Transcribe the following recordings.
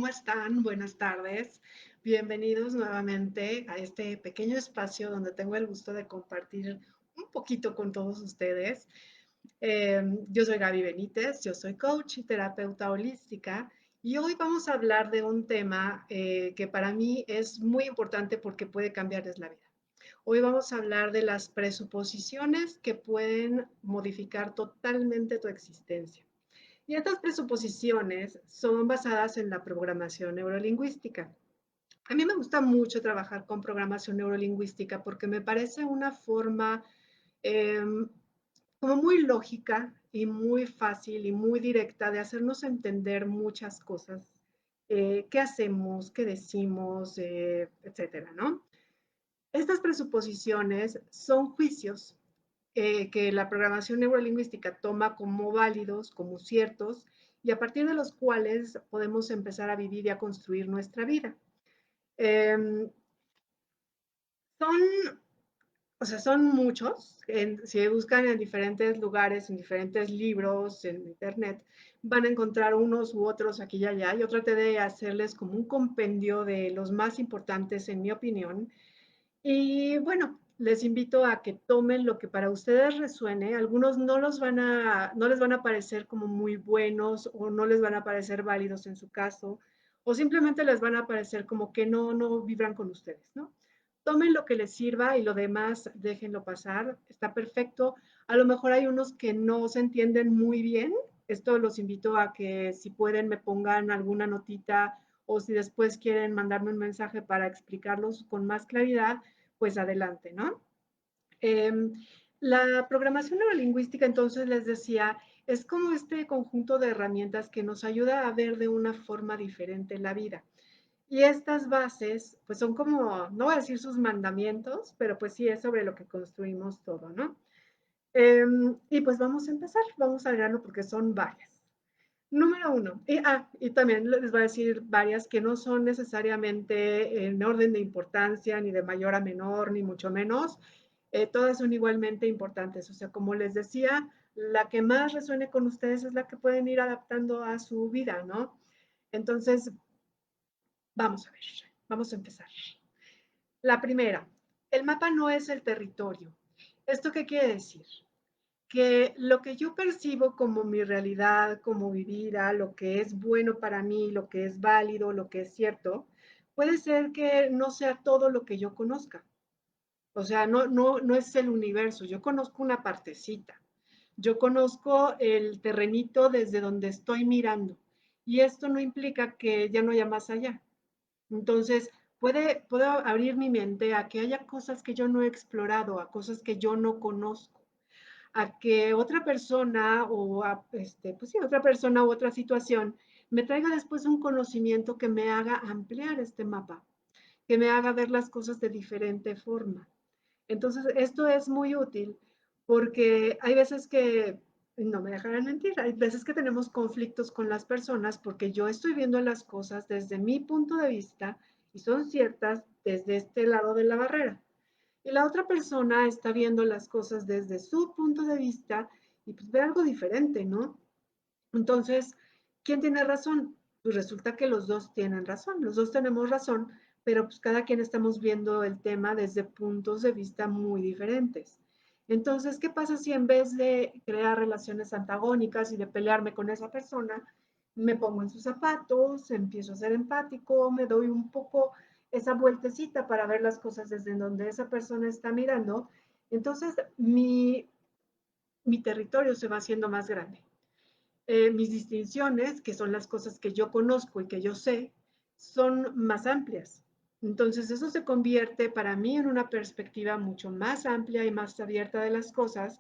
están? Buenas tardes. Bienvenidos nuevamente a este pequeño espacio donde tengo el gusto de compartir un poquito con todos ustedes. Yo soy Gaby Benítez, yo soy coach y terapeuta holística y hoy vamos a hablar de un tema que para mí es muy importante porque puede cambiarles la vida. Hoy vamos a hablar de las presuposiciones que pueden modificar totalmente tu existencia. Y estas presuposiciones son basadas en la programación neurolingüística. A mí me gusta mucho trabajar con programación neurolingüística porque me parece una forma eh, como muy lógica y muy fácil y muy directa de hacernos entender muchas cosas. ¿Qué hacemos? ¿Qué decimos? Etcétera, ¿no? Estas presuposiciones son juicios que la programación neurolingüística toma como válidos, como ciertos, y a partir de los cuales podemos empezar a vivir y a construir nuestra vida. Eh, son, o sea, son muchos. Si buscan en diferentes lugares, en diferentes libros, en internet, van a encontrar unos u otros aquí y allá. Yo traté de hacerles como un compendio de los más importantes, en mi opinión, y bueno, les invito a que tomen lo que para ustedes resuene. Algunos no les van a parecer como muy buenos o no les van a parecer válidos en su caso, o simplemente les van a parecer como que no vibran con ustedes, ¿no? Tomen lo que les sirva y lo demás déjenlo pasar. Está perfecto. A lo mejor hay unos que no se entienden muy bien. Esto los invito a que si pueden me pongan alguna notita o si después quieren mandarme un mensaje para explicarlos con más claridad, pues adelante, ¿no? Eh, la programación neurolingüística, entonces les decía, es como este conjunto de herramientas que nos ayuda a ver de una forma diferente la vida. Y estas bases, pues son como, no voy a decir sus mandamientos, pero pues sí es sobre lo que construimos todo, ¿no? Y pues vamos a empezar, vamos al grano porque son varias. Número uno, y también les voy a decir varias que no son necesariamente en orden de importancia, ni de mayor a menor, ni mucho menos. Todas son igualmente importantes. O sea, como les decía, la que más resuene con ustedes es la que pueden ir adaptando a su vida, ¿no? Entonces, vamos a ver, vamos a empezar. La primera, el mapa no es el territorio. ¿Esto qué quiere decir? Que lo que yo percibo como mi realidad, como mi vida, lo que es bueno para mí, lo que es válido, lo que es cierto, puede ser que no sea todo lo que yo conozca. O sea, no es el universo. Yo conozco una partecita. Yo conozco el terrenito desde donde estoy mirando. Y esto no implica que ya no haya más allá. Entonces, puedo abrir mi mente a que haya cosas que yo no he explorado, a cosas que yo no conozco, a que otra persona o pues sí, otra persona u otra situación me traiga después un conocimiento que me haga ampliar este mapa, que me haga ver las cosas de diferente forma. Entonces, esto es muy útil porque hay veces que, no me dejarán mentir, hay veces que tenemos conflictos con las personas porque yo estoy viendo las cosas desde mi punto de vista y son ciertas desde este lado de la barrera. Y la otra persona está viendo las cosas desde su punto de vista y pues ve algo diferente, ¿no? Entonces, ¿quién tiene razón? Pues resulta que los dos tienen razón, los dos tenemos razón, pero pues cada quien estamos viendo el tema desde puntos de vista muy diferentes. Entonces, ¿qué pasa si en vez de crear relaciones antagónicas y de pelearme con esa persona, me pongo en sus zapatos, empiezo a ser empático, me doy un poco esa vueltecita para ver las cosas desde donde esa persona está mirando? Entonces, mi territorio se va haciendo más grande. Mis distinciones, que son las cosas que yo conozco y que yo sé, son más amplias. Entonces eso se convierte para mí en una perspectiva mucho más amplia y más abierta de las cosas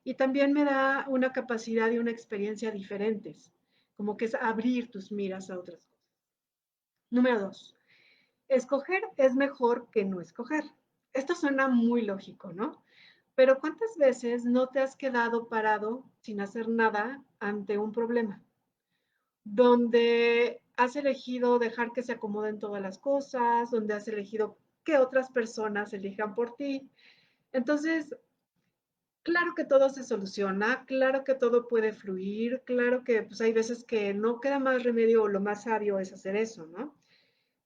y también me da una capacidad y una experiencia diferentes, como que es abrir tus miras a otras cosas. Número dos, escoger es mejor que no escoger. Esto suena muy lógico, ¿no? Pero ¿cuántas veces no te has quedado parado sin hacer nada ante un problema? Donde has elegido dejar que se acomoden todas las cosas, donde has elegido que otras personas elijan por ti. Entonces, Claro que todo se soluciona, claro que todo puede fluir, claro que pues hay veces que no queda más remedio o lo más sabio es hacer eso, ¿no?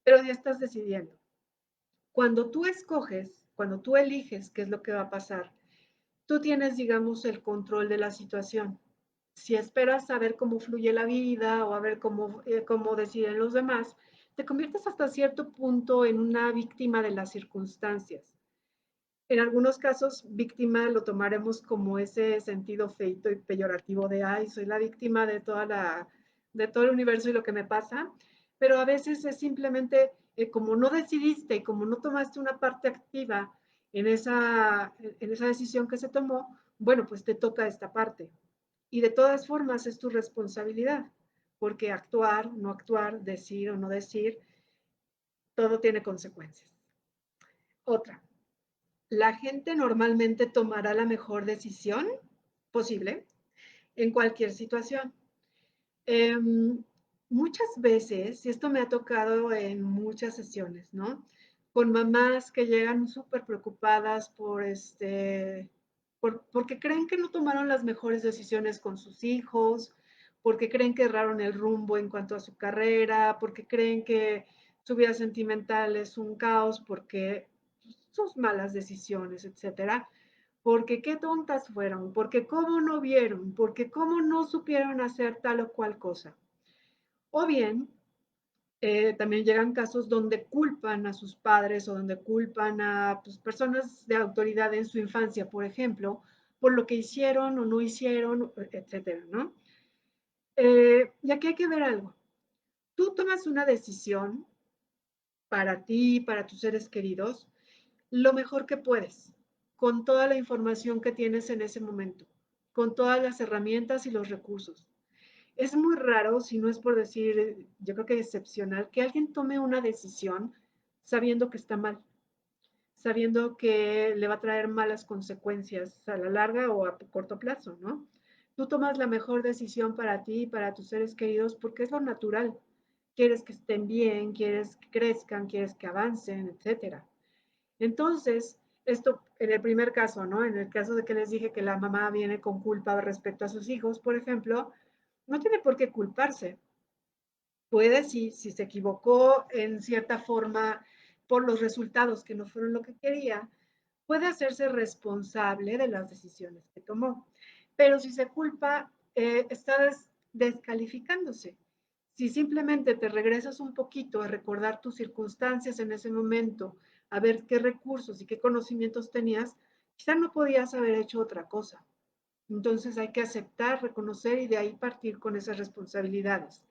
Pero ya estás decidiendo. Cuando tú escoges, cuando tú eliges qué es lo que va a pasar, tú tienes, digamos, el control de la situación. Si esperas a ver cómo fluye la vida o a ver cómo deciden los demás, te conviertes hasta cierto punto en una víctima de las circunstancias. En algunos casos, víctima lo tomaremos como ese sentido feito y peyorativo de, ay, soy la víctima de todo el universo y lo que me pasa, pero a veces es simplemente como no decidiste y como no tomaste una parte activa en esa decisión que se tomó, bueno, pues te toca esta parte. Y de todas formas es tu responsabilidad, porque actuar, no actuar, decir o no decir, todo tiene consecuencias. Otra, la gente normalmente tomará la mejor decisión posible en cualquier situación. Eh, Muchas veces, y esto me ha tocado en muchas sesiones, ¿no? Con mamás que llegan súper preocupadas porque creen que no tomaron las mejores decisiones con sus hijos, porque creen que erraron el rumbo en cuanto a su carrera, porque creen que su vida sentimental es un caos, porque sus malas decisiones, etcétera, porque qué tontas fueron, porque cómo no vieron, porque cómo no supieron hacer tal o cual cosa. O bien, también llegan casos donde culpan a sus padres o donde culpan a pues, personas de autoridad en su infancia, por ejemplo, por lo que hicieron o no hicieron, etcétera, ¿no? Y aquí hay que ver algo. Tú tomas una decisión para ti, para tus seres queridos, lo mejor que puedes, con toda la información que tienes en ese momento, con todas las herramientas y los recursos. Es muy raro, si no es por decir, yo creo que es excepcional, que alguien tome una decisión sabiendo que está mal, sabiendo que le va a traer malas consecuencias a la larga o a corto plazo, ¿no? Tú tomas la mejor decisión para ti y para tus seres queridos porque es lo natural. Quieres que estén bien, quieres que crezcan, quieres que avancen, etcétera. Entonces, esto en el primer caso, ¿no? En el caso de que les dije que la mamá viene con culpa respecto a sus hijos, por ejemplo, no tiene por qué culparse. Puede, si se equivocó en cierta forma por los resultados que no fueron lo que quería, puede hacerse responsable de las decisiones que tomó. Pero si se culpa, está descalificándose. Si simplemente te regresas un poquito a recordar tus circunstancias en ese momento, a ver qué recursos y qué conocimientos tenías, quizá no podías haber hecho otra cosa. Entonces hay que aceptar, reconocer y de ahí partir con esas responsabilidades.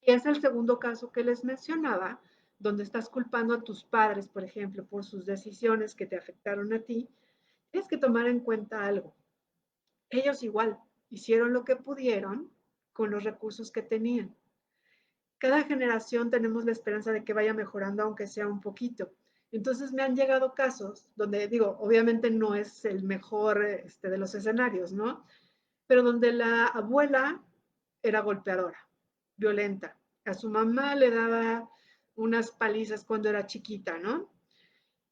Y es el segundo caso que les mencionaba, donde estás culpando a tus padres, por ejemplo, por sus decisiones que te afectaron a ti. Tienes que tomar en cuenta algo. Ellos igual hicieron lo que pudieron con los recursos que tenían. Cada generación tenemos la esperanza de que vaya mejorando, aunque sea un poquito. Entonces me han llegado casos donde digo, obviamente no es el mejor de los escenarios, ¿no? Pero donde la abuela era golpeadora, violenta. A su mamá le daba unas palizas cuando era chiquita, ¿no?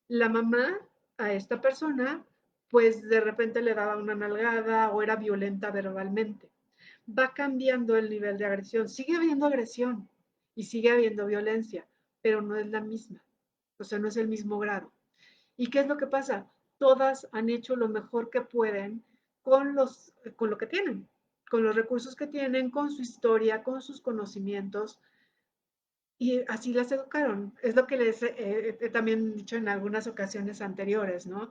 La mamá a esta persona, pues de repente le daba una nalgada o era violenta verbalmente. Va cambiando el nivel de agresión. Sigue habiendo agresión y sigue habiendo violencia, pero no es la misma. O sea, no es el mismo grado. ¿Y qué es lo que pasa? Todas han hecho lo mejor que pueden con lo que tienen, con los recursos que tienen, con su historia, con sus conocimientos, y así las educaron. Es lo que les he también dicho en algunas ocasiones anteriores, ¿no?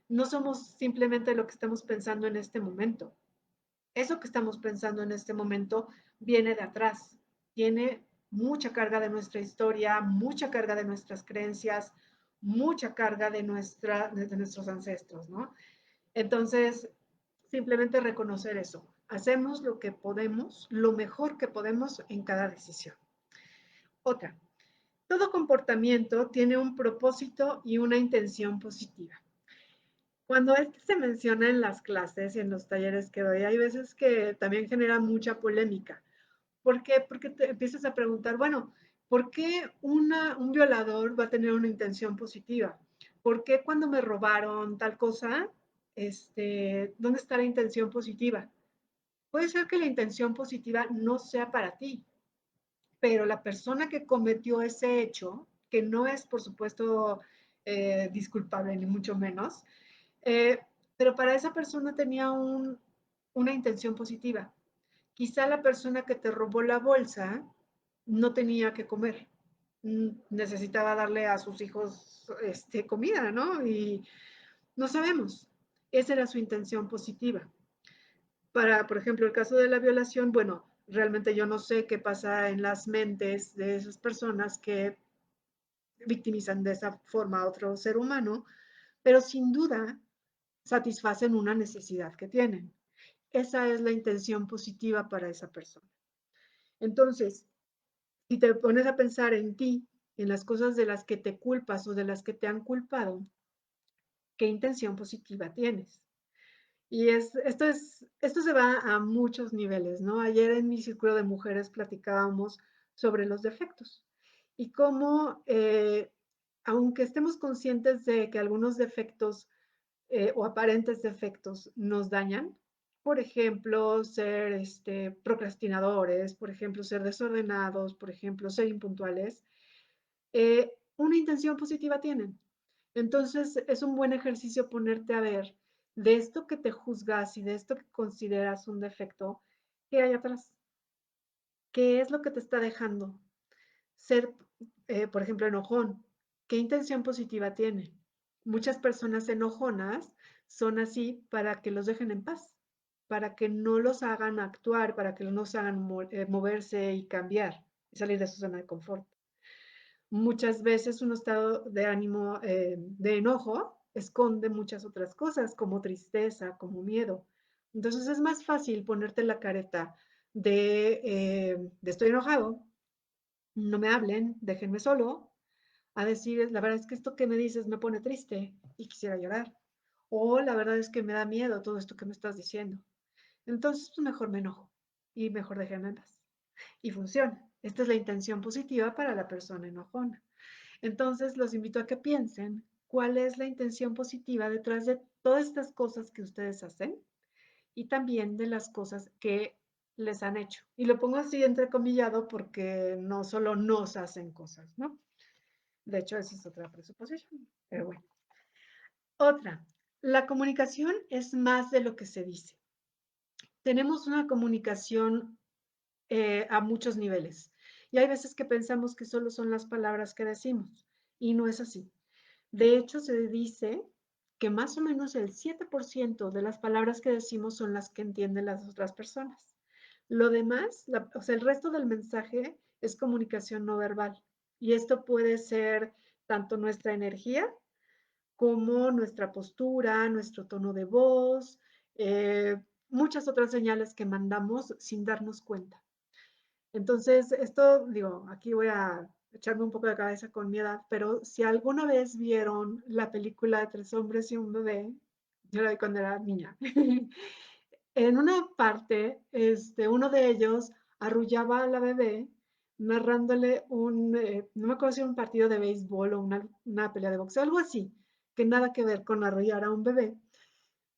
No somos simplemente lo que estamos pensando en este momento. Eso que estamos pensando en este momento viene de atrás, tiene mucha carga de nuestra historia, mucha carga de nuestras creencias, mucha carga de nuestros ancestros, ¿no? Entonces, simplemente reconocer eso. Hacemos lo que podemos, lo mejor que podemos en cada decisión. Otra, todo comportamiento tiene un propósito y una intención positiva. Cuando esto se menciona en las clases y en los talleres que doy, hay veces que también genera mucha polémica. ¿Por qué? Porque te empiezas a preguntar, bueno, ¿por qué un violador va a tener una intención positiva? ¿Por qué cuando me robaron tal cosa, ¿dónde está la intención positiva? Puede ser que la intención positiva no sea para ti, pero la persona que cometió ese hecho, que no es, por supuesto, disculpable, ni mucho menos, eh, pero para esa persona tenía una intención positiva. Quizá la persona que te robó la bolsa no tenía que comer, necesitaba darle a sus hijos comida, ¿no? Y no sabemos. Esa era su intención positiva. Para, por ejemplo, el caso de la violación, bueno, realmente yo no sé qué pasa en las mentes de esas personas que victimizan de esa forma a otro ser humano, pero sin duda satisfacen una necesidad que tienen. Esa es la intención positiva para esa persona. Entonces, si te pones a pensar en ti, en las cosas de las que te culpas o de las que te han culpado, ¿qué intención positiva tienes? Y esto se va a muchos niveles, ¿no? Ayer en mi círculo de mujeres platicábamos sobre los defectos y cómo, aunque estemos conscientes de que algunos defectos o aparentes defectos nos dañan, por ejemplo, ser procrastinadores, por ejemplo, ser desordenados, por ejemplo, ser impuntuales, una intención positiva tienen. Entonces, es un buen ejercicio ponerte a ver de esto que te juzgas y de esto que consideras un defecto, ¿qué hay atrás? ¿Qué es lo que te está dejando ser, por ejemplo, enojón? ¿Qué intención positiva tiene? Muchas personas enojonas son así para que los dejen en paz, para que no los hagan actuar, para que no los hagan moverse y cambiar y salir de su zona de confort. Muchas veces un estado de ánimo de enojo esconde muchas otras cosas como tristeza, como miedo. Entonces es más fácil ponerte la careta de estoy enojado, no me hablen, déjenme solo, a decir, la verdad es que esto que me dices me pone triste y quisiera llorar. O la verdad es que me da miedo todo esto que me estás diciendo. Entonces, pues mejor me enojo y mejor déjenme en paz. Y funciona. Esta es la intención positiva para la persona enojona. Entonces, los invito a que piensen cuál es la intención positiva detrás de todas estas cosas que ustedes hacen y también de las cosas que les han hecho. Y lo pongo así entrecomillado porque no solo nos hacen cosas, ¿no? De hecho, esa es otra presuposición, pero bueno. Otra, la comunicación es más de lo que se dice. Tenemos una comunicación a muchos niveles y hay veces que pensamos que solo son las palabras que decimos y no es así. De hecho, se dice que más o menos el 7% de las palabras que decimos son las que entienden las otras personas. Lo demás, o sea, el resto del mensaje es comunicación no verbal. Y esto puede ser tanto nuestra energía como nuestra postura, nuestro tono de voz, muchas otras señales que mandamos sin darnos cuenta. Entonces, esto, digo, aquí voy a echarme un poco de cabeza con mi edad, pero si alguna vez vieron la película de Tres hombres y un bebé, yo la vi cuando era niña. En una parte, uno de ellos arrullaba a la bebé narrándole no me acuerdo si era un partido de béisbol o una pelea de boxeo, algo así, que nada que ver con arrullar a un bebé,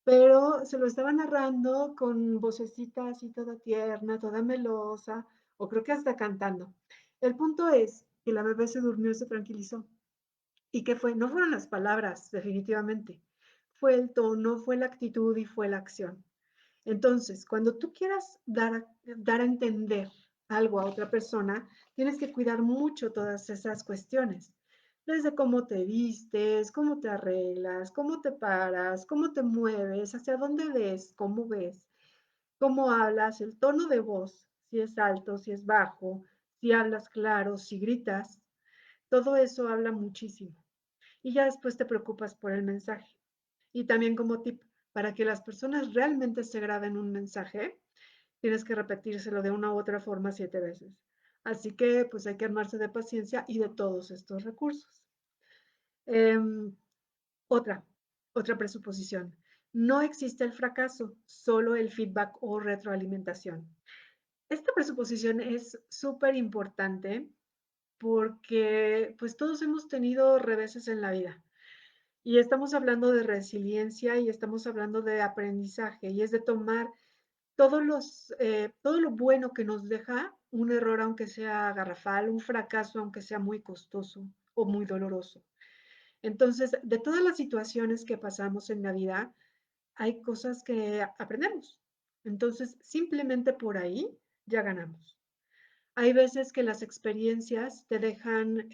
pero se lo estaba narrando con vocecita así toda tierna, toda melosa, o creo que hasta cantando. El punto es que la bebé se durmió y se tranquilizó. ¿Y qué fue? No fueron las palabras, definitivamente. Fue el tono, fue la actitud y fue la acción. Entonces, cuando tú quieras dar a entender algo a otra persona, tienes que cuidar mucho todas esas cuestiones. Desde cómo te vistes, cómo te arreglas, cómo te paras, cómo te mueves, hacia dónde ves, cómo hablas, el tono de voz, si es alto, si es bajo, si hablas claro, si gritas. Todo eso habla muchísimo. Y ya después te preocupas por el mensaje. Y también como tip, para que las personas realmente se graben un mensaje, tienes que repetírselo de una u otra forma 7 veces. Así que pues hay que armarse de paciencia y de todos estos recursos. Eh, otra, otra presuposición. No existe el fracaso, solo el feedback o retroalimentación. Esta presuposición es súper importante porque pues todos hemos tenido reveses en la vida. Y estamos hablando de resiliencia y estamos hablando de aprendizaje, y es de tomar todo lo bueno que nos deja un error, aunque sea garrafal, un fracaso, aunque sea muy costoso o muy doloroso. Entonces, de todas las situaciones que pasamos en la vida, hay cosas que aprendemos. Entonces, simplemente por ahí ya ganamos. Hay veces que las experiencias te dejan,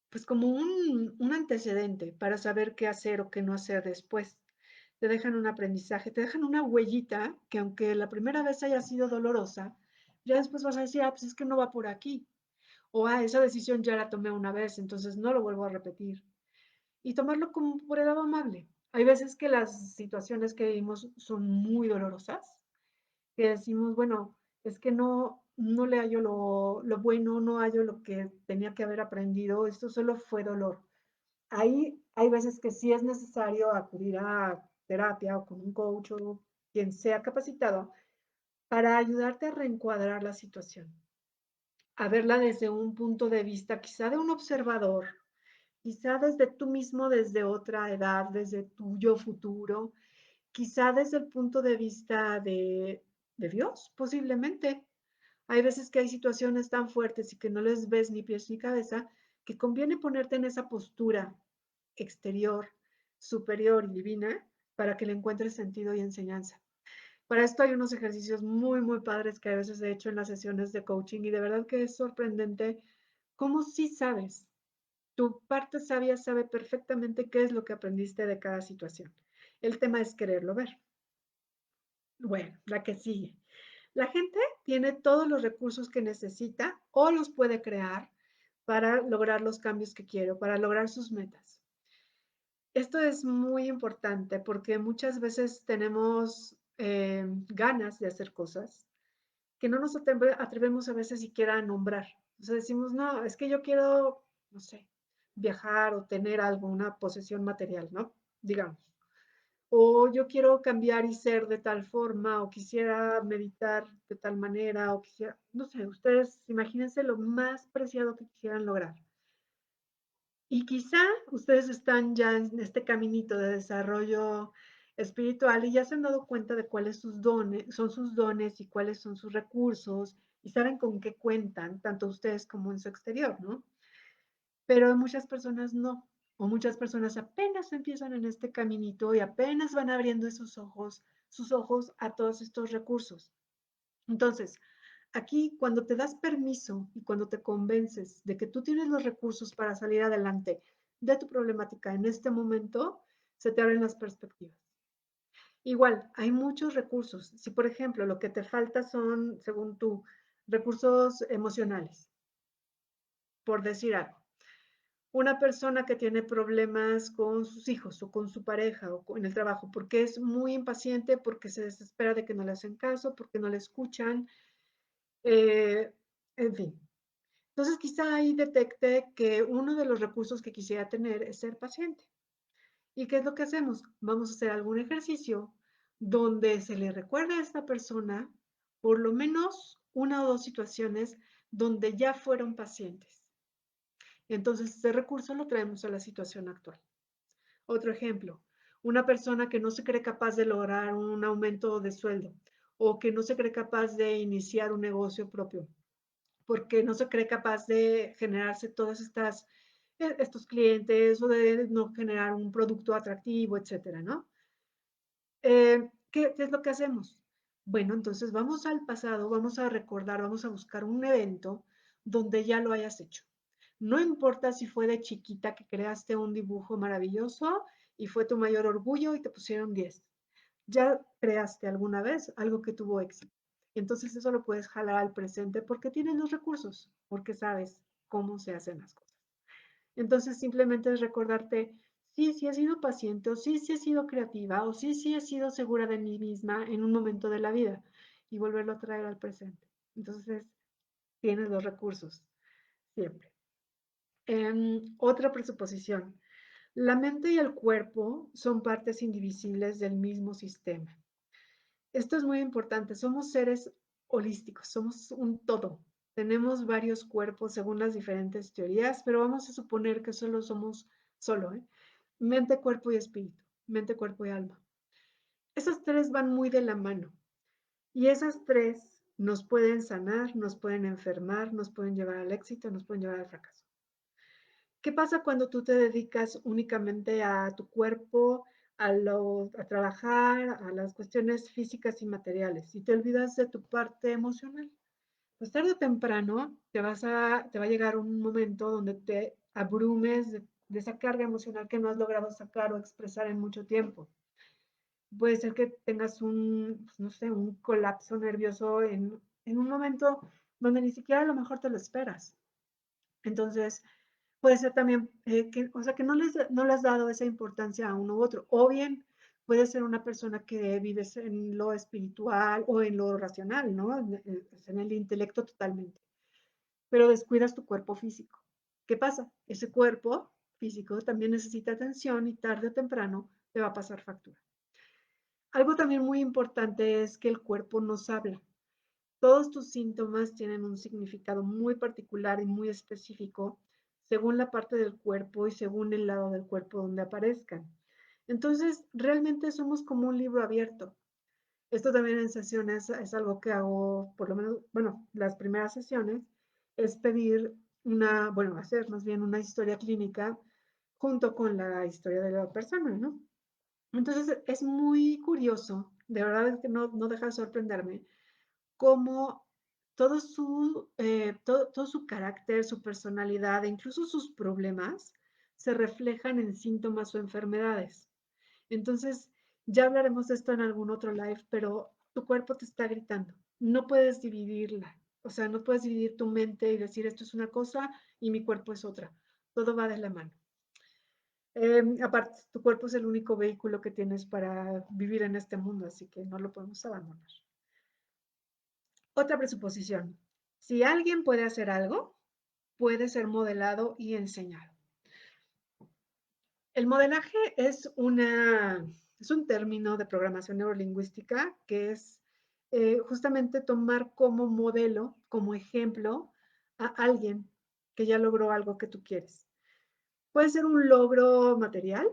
pues como un antecedente para saber qué hacer o qué no hacer después. Te dejan un aprendizaje, te dejan una huellita que aunque la primera vez haya sido dolorosa, ya después vas a decir, ah, pues es que no va por aquí. O, ah, esa decisión ya la tomé una vez, entonces no lo vuelvo a repetir. Y tomarlo como por el lado amable. Hay veces que las situaciones que vivimos son muy dolorosas, que decimos, bueno, es que no le hallo lo bueno, no hallo lo que tenía que haber aprendido, esto solo fue dolor. Ahí hay veces que sí es necesario acudir a terapia o con un coach o quien sea capacitado para ayudarte a reencuadrar la situación, a verla desde un punto de vista quizá de un observador, quizá desde tú mismo, desde otra edad, desde tu yo futuro, quizá desde el punto de vista de Dios, posiblemente. Hay veces que hay situaciones tan fuertes y que no les ves ni pies ni cabeza, que conviene ponerte en esa postura exterior, superior y divina para que le encuentres sentido y enseñanza. Para esto hay unos ejercicios muy, muy padres que a veces he hecho en las sesiones de coaching y de verdad que es sorprendente cómo sí sabes. Tu parte sabia sabe perfectamente qué es lo que aprendiste de cada situación. El tema es quererlo ver. Bueno, la que sigue. La gente tiene todos los recursos que necesita o los puede crear para lograr los cambios que quiere, para lograr sus metas. Esto es muy importante porque muchas veces tenemos ganas de hacer cosas que no nos atrevemos a veces siquiera a nombrar. O sea, decimos, no, es que yo quiero, no sé, viajar o tener algo, una posesión material, ¿no? Digamos. O yo quiero cambiar y ser de tal forma, o quisiera meditar de tal manera, o quisiera, no sé, ustedes imagínense lo más preciado que quisieran lograr. Y quizá ustedes están ya en este caminito de desarrollo espiritual y ya se han dado cuenta de cuáles son sus dones y cuáles son sus recursos y saben con qué cuentan, tanto ustedes como en su exterior, ¿no? Pero muchas personas no, o muchas personas apenas empiezan en este caminito y apenas van abriendo sus ojos a todos estos recursos. Entonces, aquí cuando te das permiso y cuando te convences de que tú tienes los recursos para salir adelante de tu problemática en este momento, se te abren las perspectivas. Igual, hay muchos recursos. Si, por ejemplo, lo que te falta son, según tú, recursos emocionales, por decir algo, una persona que tiene problemas con sus hijos o con su pareja o en el trabajo, porque es muy impaciente, porque se desespera de que no le hacen caso, porque no le escuchan, eh, en fin. Entonces, quizá ahí detecte que uno de los recursos que quisiera tener es ser paciente. ¿Y qué es lo que hacemos? Vamos a hacer algún ejercicio donde se le recuerde a esta persona por lo menos una o dos situaciones donde ya fueron pacientes. Entonces, ese recurso lo traemos a la situación actual. Otro ejemplo, una persona que no se cree capaz de lograr un aumento de sueldo o que no se cree capaz de iniciar un negocio propio porque no se cree capaz de generarse todas estos clientes o de no generar un producto atractivo, etcétera, ¿no? ¿Qué es lo que hacemos? Bueno, entonces vamos al pasado, vamos a recordar, vamos a buscar un evento donde ya lo hayas hecho. No importa si fue de chiquita que creaste un dibujo maravilloso y fue tu mayor orgullo y te pusieron 10. Ya creaste alguna vez algo que tuvo éxito. Entonces eso lo puedes jalar al presente porque tienes los recursos, porque sabes cómo se hacen las cosas. Entonces simplemente es recordarte, sí, sí he sido paciente, o sí, sí he sido creativa, o sí, sí he sido segura de mí misma en un momento de la vida y volverlo a traer al presente. Entonces tienes los recursos, siempre. Otra presuposición. La mente y el cuerpo son partes indivisibles del mismo sistema. Esto es muy importante. Somos seres holísticos, somos un todo. Tenemos varios cuerpos según las diferentes teorías, pero vamos a suponer que solo somos solo, ¿eh? Mente, cuerpo y espíritu, mente, cuerpo y alma. Esas tres van muy de la mano y esas tres nos pueden sanar, nos pueden enfermar, nos pueden llevar al éxito, nos pueden llevar al fracaso. ¿Qué pasa cuando tú te dedicas únicamente a tu cuerpo, a trabajar, a las cuestiones físicas y materiales y te olvidas de tu parte emocional? Pues tarde o temprano te va a llegar un momento donde te abrumes de esa carga emocional que no has logrado sacar o expresar en mucho tiempo. Puede ser que tengas un, pues, no sé, un colapso nervioso en un momento donde ni siquiera a lo mejor te lo esperas. Entonces, puede ser también que, o sea, que no le has dado esa importancia a uno u otro. O bien puede ser una persona que vives en lo espiritual o en lo racional, ¿no? En el intelecto totalmente. Pero descuidas tu cuerpo físico. ¿Qué pasa? Ese cuerpo físico también necesita atención y tarde o temprano te va a pasar factura. Algo también muy importante es que el cuerpo nos habla. Todos tus síntomas tienen un significado muy particular y muy específico según la parte del cuerpo y según el lado del cuerpo donde aparezcan. Entonces, realmente somos como un libro abierto. Esto también en sesiones es algo que hago, por lo menos, bueno, las primeras sesiones, es pedir bueno, hacer más bien una historia clínica junto con la historia de la persona, ¿no? Entonces, es muy curioso, de verdad es que no deja de sorprenderme, cómo todo su carácter, su personalidad e incluso sus problemas se reflejan en síntomas o enfermedades. Entonces, ya hablaremos de esto en algún otro live, pero tu cuerpo te está gritando. No puedes dividirla. O sea, no puedes dividir tu mente y decir esto es una cosa y mi cuerpo es otra. Todo va de la mano. Aparte, tu cuerpo es el único vehículo que tienes para vivir en este mundo, así que no lo podemos abandonar. Otra presuposición. Si alguien puede hacer algo, puede ser modelado y enseñado. El modelaje es un término de programación neurolingüística que es justamente tomar como modelo, como ejemplo, a alguien que ya logró algo que tú quieres. Puede ser un logro material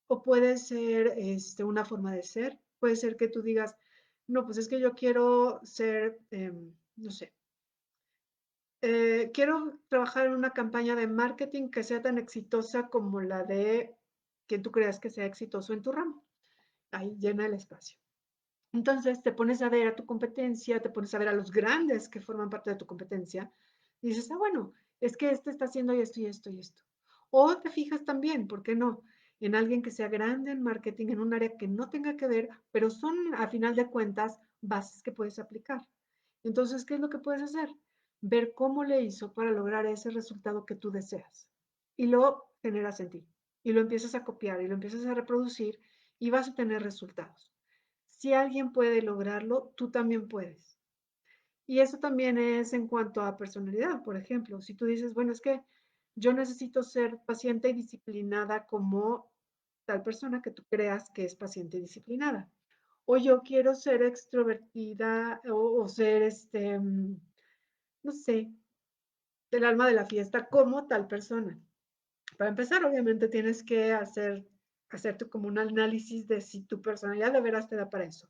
o puede ser una forma de ser. Puede ser que tú digas, no, pues es que yo quiero ser, no sé, quiero trabajar en una campaña de marketing que sea tan exitosa como la de quien tú creas que sea exitoso en tu ramo. Ahí llena el espacio. Entonces te pones a ver a tu competencia, te pones a ver a los grandes que forman parte de tu competencia y dices, ah, bueno, es que este está haciendo esto y esto y esto. O te fijas también, ¿por qué no? En alguien que sea grande en marketing, en un área que no tenga que ver, pero son a final de cuentas bases que puedes aplicar. Entonces, ¿qué es lo que puedes hacer? Ver cómo le hizo para lograr ese resultado que tú deseas. Y lo generas en ti. Y lo empiezas a copiar y lo empiezas a reproducir y vas a tener resultados. Si alguien puede lograrlo, tú también puedes. Y eso también es en cuanto a personalidad, por ejemplo. Si tú dices, bueno, es que yo necesito ser paciente y disciplinada como tal persona que tú creas que es paciente y disciplinada. O yo quiero ser extrovertida o ser, no sé, el alma de la fiesta como tal persona. Para empezar, obviamente tienes que hacerte como un análisis de si tu personalidad de veras te da para eso.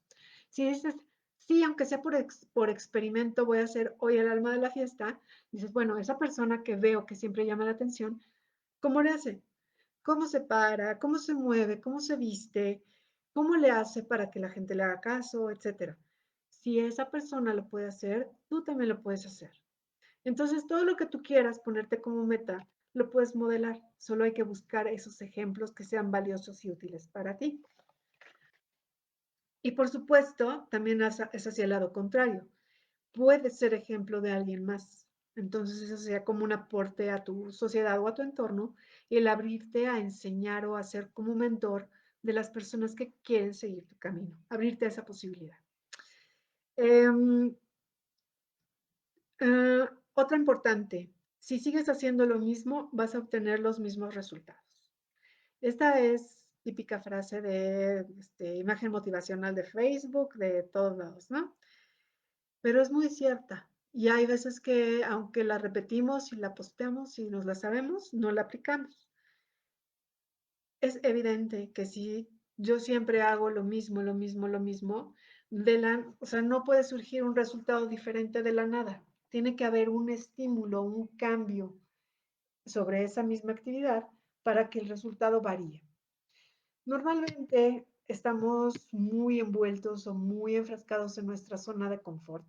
Si dices, sí, aunque sea por experimento, voy a ser hoy el alma de la fiesta, dices, bueno, esa persona que veo que siempre llama la atención, ¿cómo le hace? ¿Cómo se para? ¿Cómo se mueve? ¿Cómo se viste? ¿Cómo le hace para que la gente le haga caso? Etcétera. Si esa persona lo puede hacer, tú también lo puedes hacer. Entonces, todo lo que tú quieras ponerte como meta, lo puedes modelar. Solo hay que buscar esos ejemplos que sean valiosos y útiles para ti. Y por supuesto, también es hacia el lado contrario. Puedes ser ejemplo de alguien más. Entonces, eso sería como un aporte a tu sociedad o a tu entorno y el abrirte a enseñar o a ser como mentor de las personas que quieren seguir tu camino. Abrirte a esa posibilidad. Eh, Otra importante, si sigues haciendo lo mismo, vas a obtener los mismos resultados. Esta es típica frase de imagen motivacional de Facebook, de todos lados, ¿no? Pero es muy cierta. Y hay veces que, aunque la repetimos y la posteamos y nos la sabemos, no la aplicamos. Es evidente que si yo siempre hago lo mismo, lo mismo, lo mismo, o sea, no puede surgir un resultado diferente de la nada. Tiene que haber un estímulo, un cambio sobre esa misma actividad para que el resultado varíe. Normalmente estamos muy envueltos o muy enfrascados en nuestra zona de confort.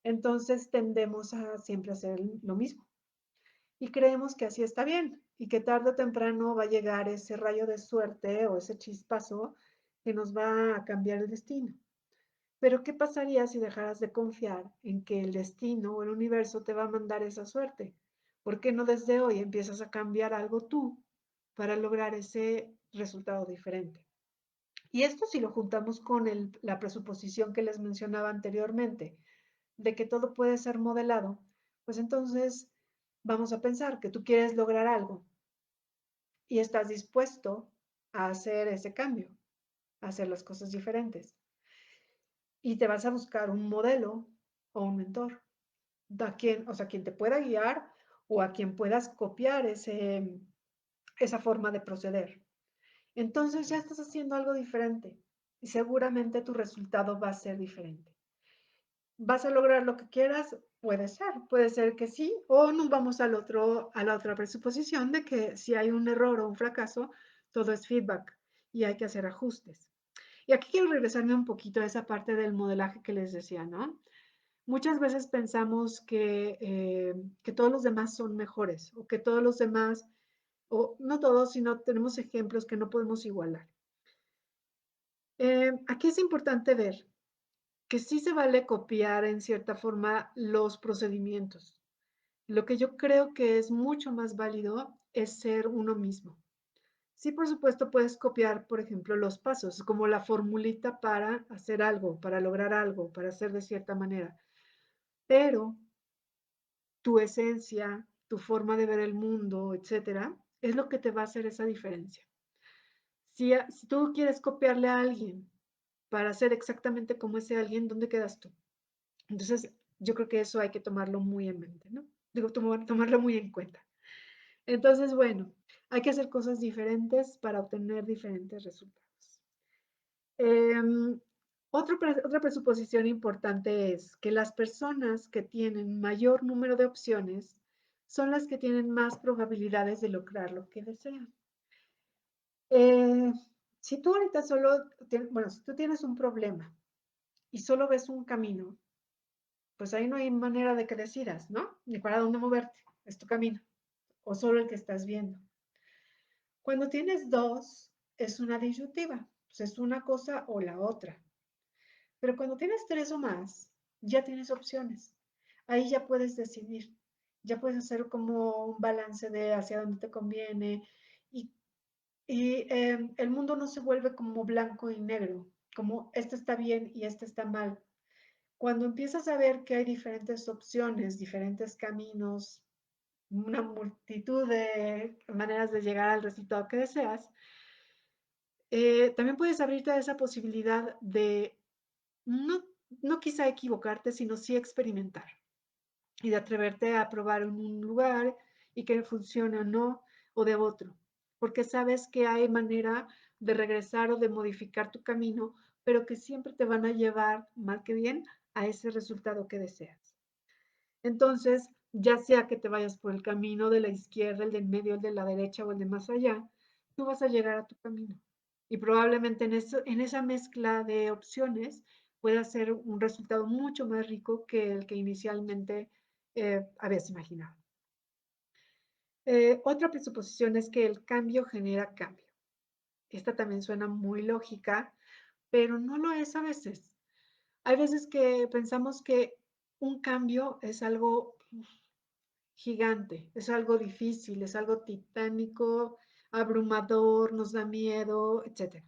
Entonces tendemos a siempre hacer lo mismo y creemos que así está bien y que tarde o temprano va a llegar ese rayo de suerte o ese chispazo que nos va a cambiar el destino. Pero ¿qué pasaría si dejaras de confiar en que el destino o el universo te va a mandar esa suerte? ¿Por qué no desde hoy empiezas a cambiar algo tú para lograr ese resultado diferente? Y esto si lo juntamos con la presuposición que les mencionaba anteriormente, de que todo puede ser modelado, pues entonces vamos a pensar que tú quieres lograr algo y estás dispuesto a hacer ese cambio, a hacer las cosas diferentes. Y te vas a buscar un modelo o un mentor, o sea, quien te pueda guiar o a quien puedas copiar esa forma de proceder. Entonces ya estás haciendo algo diferente y seguramente tu resultado va a ser diferente. ¿Vas a lograr lo que quieras? Puede ser que sí, o nos vamos a la otra presuposición de que si hay un error o un fracaso, todo es feedback y hay que hacer ajustes. Y aquí quiero regresarme un poquito a esa parte del modelaje que les decía, ¿no? Muchas veces pensamos que todos los demás son mejores o que todos los demás, o no todos, sino tenemos ejemplos que no podemos igualar. Aquí es importante ver que sí se vale copiar en cierta forma los procedimientos. Lo que yo creo que es mucho más válido es ser uno mismo. Sí, por supuesto, puedes copiar, por ejemplo, los pasos, como la formulita para hacer algo, para lograr algo, para hacer de cierta manera, pero tu esencia, tu forma de ver el mundo, etcétera, es lo que te va a hacer esa diferencia. Si tú quieres copiarle a alguien para ser exactamente como ese alguien, ¿dónde quedas tú? Entonces, yo creo que eso hay que tomarlo muy en mente, ¿no? Digo, tomarlo muy en cuenta. Entonces, bueno, hay que hacer cosas diferentes para obtener diferentes resultados. Em, otra presuposición importante es que las personas que tienen mayor número de opciones son las que tienen más probabilidades de lograr lo que desean. Eh, si tú ahorita bueno, si tú tienes un problema y solo ves un camino, pues ahí no hay manera de que decidas, ¿no? Ni para dónde moverte, es tu camino, o solo el que estás viendo. Cuando tienes dos, es una disyuntiva, pues es una cosa o la otra. Pero cuando tienes tres o más, ya tienes opciones. Ahí ya puedes decidir, ya puedes hacer como un balance de hacia dónde te conviene y, el mundo no se vuelve como blanco y negro, como este está bien y este está mal. Cuando empiezas a ver que hay diferentes opciones, diferentes caminos, una multitud de maneras de llegar al resultado que deseas, también puedes abrirte a esa posibilidad de no, no quizá equivocarte, sino sí experimentar y de atreverte a probar en un lugar y que funcione o no, o de otro, porque sabes que hay manera de regresar o de modificar tu camino, pero que siempre te van a llevar, mal que bien, a ese resultado que deseas. Entonces, ya sea que te vayas por el camino de la izquierda, el del medio, el de la derecha o el de más allá, tú vas a llegar a tu camino. Y probablemente en esa mezcla de opciones pueda ser un resultado mucho más rico que el que inicialmente habías imaginado. Otra presuposición es que el cambio genera cambio. Esta también suena muy lógica, pero no lo es a veces. Hay veces que pensamos que un cambio es algo gigante, es algo difícil, es algo titánico, abrumador, nos da miedo, etcétera.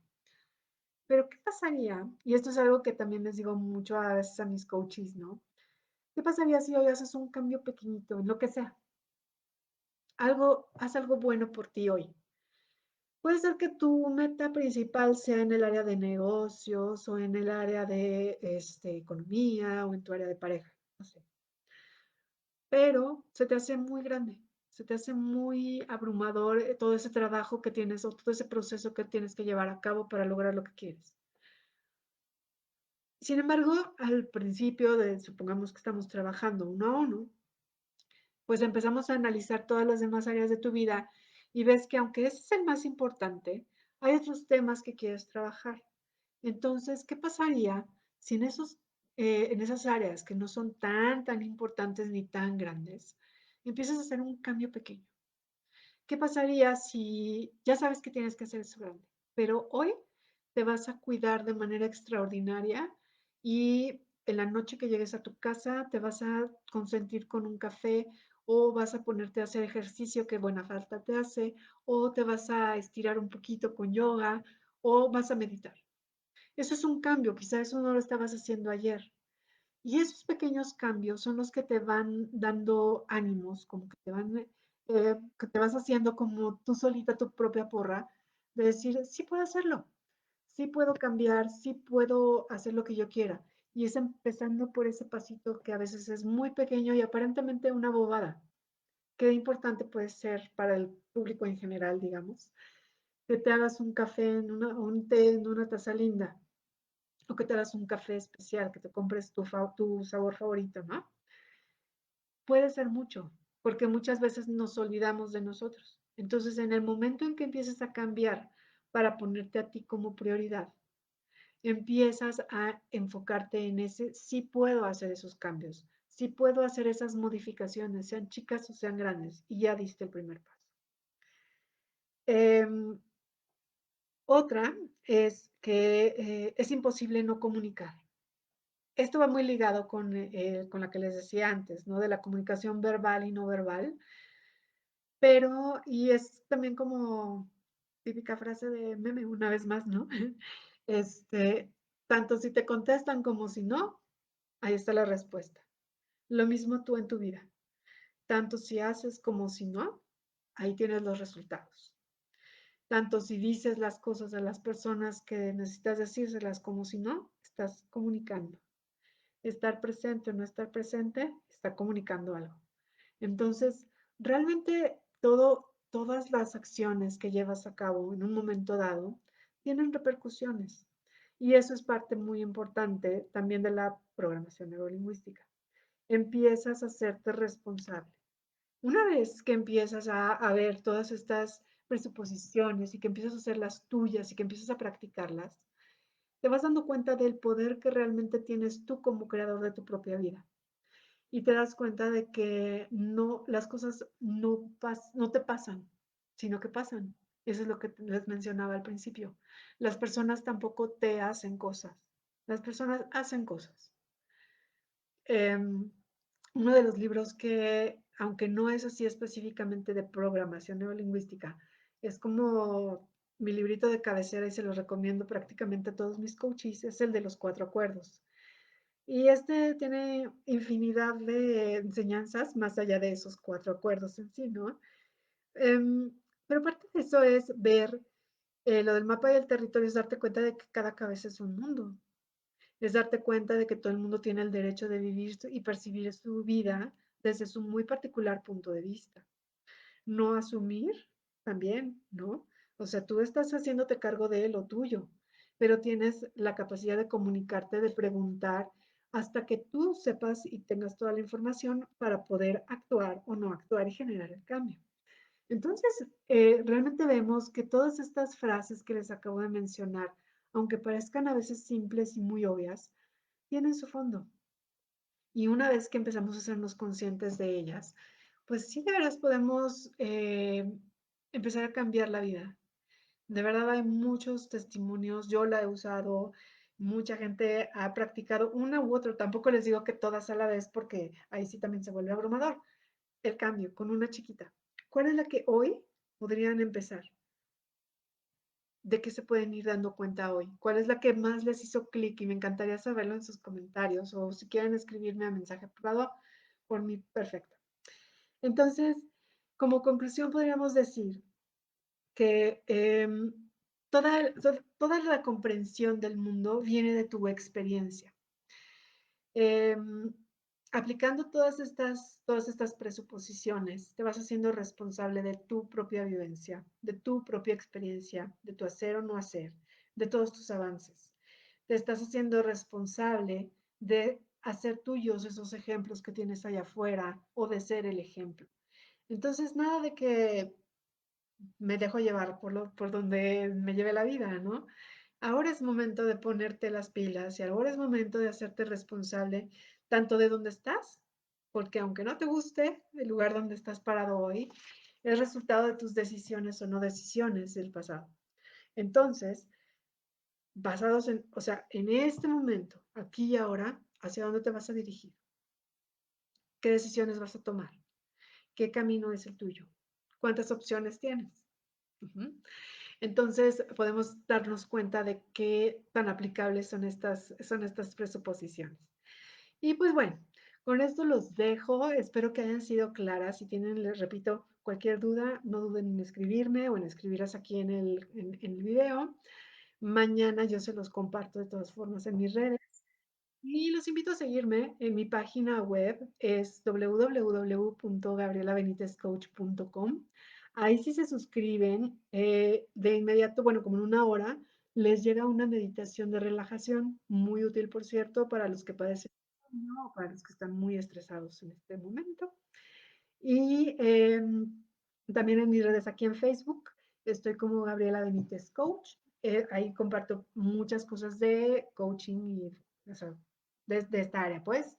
Pero ¿qué pasaría? Y esto es algo que también les digo mucho a veces a mis coaches, ¿no? ¿Qué pasaría si hoy haces un cambio pequeñito en lo que sea? Haz algo bueno por ti hoy. Puede ser que tu meta principal sea en el área de negocios o en el área de economía o en tu área de pareja, no sé. Pero se te hace muy grande. Se te hace muy abrumador todo ese trabajo que tienes o todo ese proceso que tienes que llevar a cabo para lograr lo que quieres. Sin embargo, al principio de, supongamos que estamos trabajando uno a uno, pues empezamos a analizar todas las demás áreas de tu vida y ves que aunque ese es el más importante, hay otros temas que quieres trabajar. Entonces, ¿qué pasaría si en esas áreas que no son tan importantes ni tan grandes, empiezas a hacer un cambio pequeño? ¿Qué pasaría si ya sabes que tienes que hacer eso grande, pero hoy te vas a cuidar de manera extraordinaria y en la noche que llegues a tu casa te vas a consentir con un café o vas a ponerte a hacer ejercicio que buena falta te hace o te vas a estirar un poquito con yoga o vas a meditar? Eso es un cambio, quizás eso no lo estabas haciendo ayer. Y esos pequeños cambios son los que te van dando ánimos, como que te vas haciendo como tú solita tu propia porra, de decir, sí puedo hacerlo, sí puedo cambiar, sí puedo hacer lo que yo quiera. Y es empezando por ese pasito que a veces es muy pequeño y aparentemente una bobada. Qué importante puede ser para el público en general, digamos, que te hagas un café un té en una taza linda o que te hagas un café especial, que te compres tu sabor favorito, ¿no? Puede ser mucho, porque muchas veces nos olvidamos de nosotros. Entonces, en el momento en que empiezas a cambiar para ponerte a ti como prioridad, empiezas a enfocarte en ese, sí puedo hacer esos cambios, sí puedo hacer esas modificaciones, sean chicas o sean grandes, y ya diste el primer paso. Em, Otra es que es imposible no comunicar. Esto va muy ligado con la que les decía antes, ¿no? De la comunicación verbal y no verbal, pero, y es también como típica frase de meme, una vez más, ¿no? Este, tanto si te contestan como si no, ahí está la respuesta. Lo mismo tú en tu vida. Tanto si haces como si no, ahí tienes los resultados. Tanto si dices las cosas a las personas que necesitas decírselas como si no, estás comunicando. Estar presente o no estar presente, está comunicando algo. Entonces, realmente todas las acciones que llevas a cabo en un momento dado tienen repercusiones. Y eso es parte muy importante también de la programación neurolingüística. Empiezas a hacerte responsable. Una vez que empiezas a ver todas estas presuposiciones y que empiezas a hacerlas tuyas y que empiezas a practicarlas, te vas dando cuenta del poder que realmente tienes tú como creador de tu propia vida. Y te das cuenta de que no, las cosas no te pasan, sino que pasan. Eso es lo que les mencionaba al principio. Las personas tampoco te hacen cosas. Las personas hacen cosas. Uno de los libros que, aunque no es así específicamente de programación neurolingüística, es como mi librito de cabecera y se lo recomiendo prácticamente a todos mis coaches, es el de los 4 acuerdos. Y este tiene infinidad de enseñanzas más allá de esos 4 acuerdos en sí, ¿no? Em, pero parte de eso es ver lo del mapa del territorio, es darte cuenta de que cada cabeza es un mundo. Es darte cuenta de que todo el mundo tiene el derecho de vivir y percibir su vida desde su muy particular punto de vista. No asumir también, ¿no? O sea, tú estás haciéndote cargo de lo tuyo, pero tienes la capacidad de comunicarte, de preguntar, hasta que tú sepas y tengas toda la información para poder actuar o no actuar y generar el cambio. Entonces, realmente vemos que todas estas frases que les acabo de mencionar, aunque parezcan a veces simples y muy obvias, tienen su fondo. Y una vez que empezamos a hacernos conscientes de ellas, pues sí, de verdad podemos empezar a cambiar la vida. De verdad hay muchos testimonios, yo la he usado, mucha gente ha practicado una u otra, tampoco les digo que todas a la vez porque ahí sí también se vuelve abrumador. El cambio con una chiquita. ¿Cuál es la que hoy podrían empezar? ¿De qué se pueden ir dando cuenta hoy? ¿Cuál es la que más les hizo clic? Y me encantaría saberlo en sus comentarios o si quieren escribirme a mensaje privado, por mí, perfecto. Entonces, como conclusión podríamos decir que toda la comprensión del mundo viene de tu experiencia. Eh, aplicando todas estas presuposiciones, te vas haciendo responsable de tu propia vivencia, de tu propia experiencia, de tu hacer o no hacer, de todos tus avances. Te estás haciendo responsable de hacer tuyos esos ejemplos que tienes allá afuera o de ser el ejemplo. Entonces, nada de que me dejo llevar por donde me lleve la vida, ¿no? Ahora es momento de ponerte las pilas y ahora es momento de hacerte responsable tanto de dónde estás, porque aunque no te guste el lugar donde estás parado hoy, es resultado de tus decisiones o no decisiones del pasado. Entonces, basados en, o sea, en este momento, aquí y ahora, ¿hacia dónde te vas a dirigir? ¿Qué decisiones vas a tomar? ¿Qué camino es el tuyo? ¿Cuántas opciones tienes? Uh-huh. Entonces, podemos darnos cuenta de qué tan aplicables son estas presuposiciones. Y pues bueno, con esto los dejo. Espero que hayan sido claras. Si tienen, les repito, cualquier duda, no duden en escribirme o en escribirlas aquí en el video. Mañana yo se los comparto de todas formas en mis redes. Y los invito a seguirme en mi página web, es www.gabrielabenitezcoach.com. Ahí si se suscriben, de inmediato, bueno, como en una hora, les llega una meditación de relajación, muy útil, por cierto, para los que padecen insomnio o para los que están muy estresados en este momento. Y también en mis redes aquí en Facebook, estoy como Gabriela Benítez Coach. Ahí comparto muchas cosas de coaching y, o sea, de esta área, pues.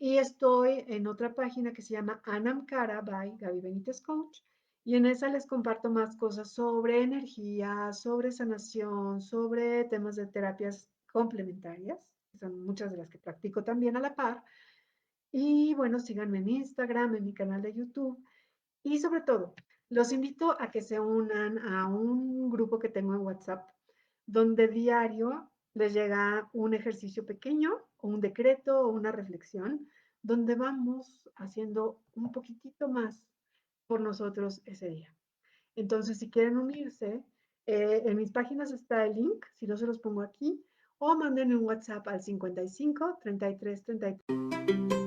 Y estoy en otra página que se llama Anamkara by Gaby Benítez Coach. Y en esa les comparto más cosas sobre energía, sobre sanación, sobre temas de terapias complementarias, que son muchas de las que practico también a la par. Y bueno, síganme en Instagram, en mi canal de YouTube. Y sobre todo, los invito a que se unan a un grupo que tengo en WhatsApp, donde diario les llega un ejercicio pequeño, o un decreto, o una reflexión, donde vamos haciendo un poquitito más por nosotros ese día. Entonces, si quieren unirse, en mis páginas está el link, si no se los pongo aquí, o manden un WhatsApp al 55 33 33.